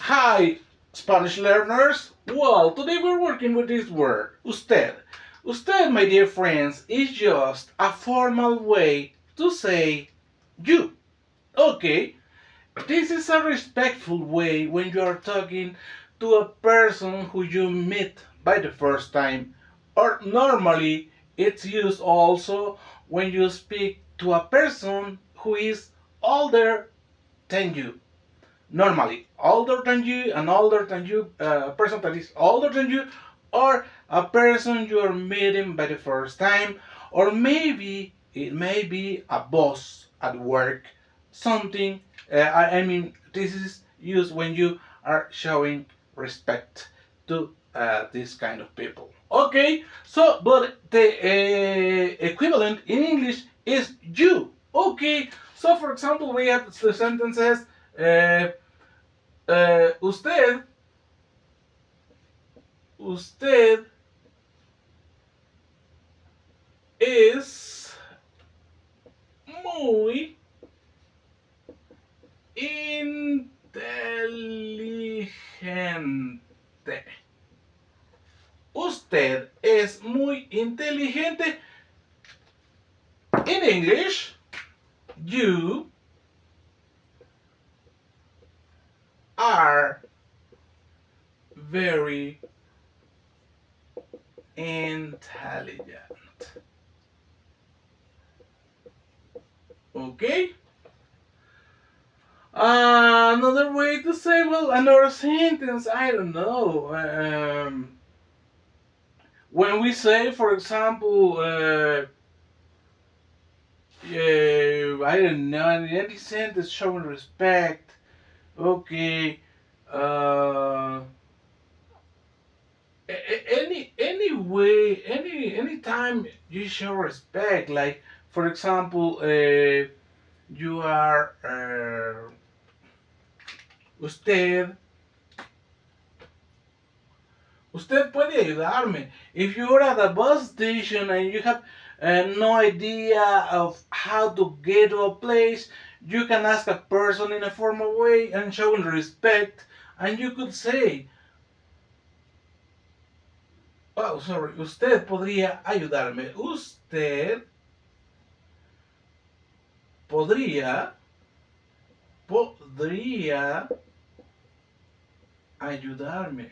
Hi, Spanish learners. Well, today we're working with this word, usted. Usted, my dear friends, is just a formal way to say you. Okay, this is a respectful way when you are talking to a person who you meet by the first time, or normally it's used also when you speak to a person who is older than you. Normally older than you, an older than you, a person that is older than you, or a person you are meeting by the first time, or maybe it may be a boss at work, something. I mean, this is used when you are showing respect to this kind of people. Okay, so but the equivalent in English is you. Okay, so for example, we have the sentences. Uh, usted, usted es muy inteligente. Usted es muy inteligente. In English, you are very intelligent. Okay? Another way to say, well, another sentence, I don't know. When we say, for example, I don't know, any sentence showing respect. Okay. Uh, any way, any time you show respect, like for example, you are usted. Usted puede ayudarme. If you're at a bus station and you have no idea of how to get to a place, you can ask a person in a formal way and showing respect, and you could say, oh, sorry, usted podría ayudarme. Usted podría ayudarme.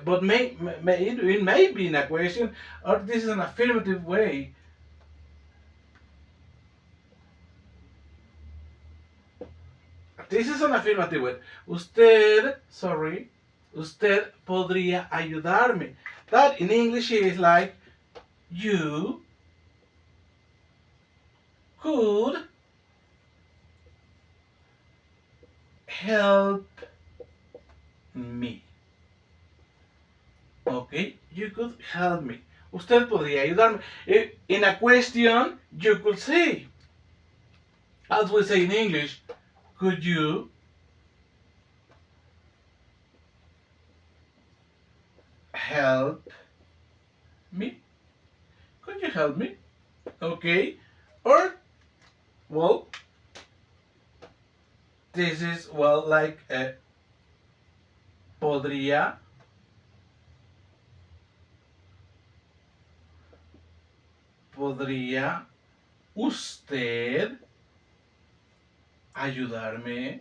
But it may be in a question, or this is an affirmative way. This is an affirmative way. Usted podría ayudarme. That in English is like, you could help me. Okay, you could help me. Usted podría ayudarme. In a question, you could say, as we say in English, could you help me? Could you help me? Okay. Or, well, this is, well, like, podría usted ayudarme.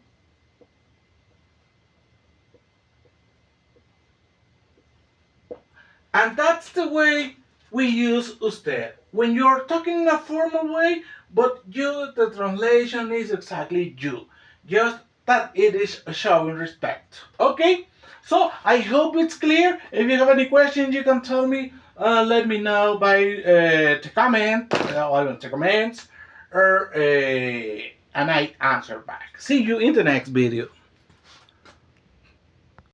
And that's the way we use usted. When you're talking in a formal way, but the translation is exactly you. Just that it is showing respect. Okay? So I hope it's clear. If you have any questions, you can tell me. Let me know by the comment, or the comments, or and I answer back. See you in the next video.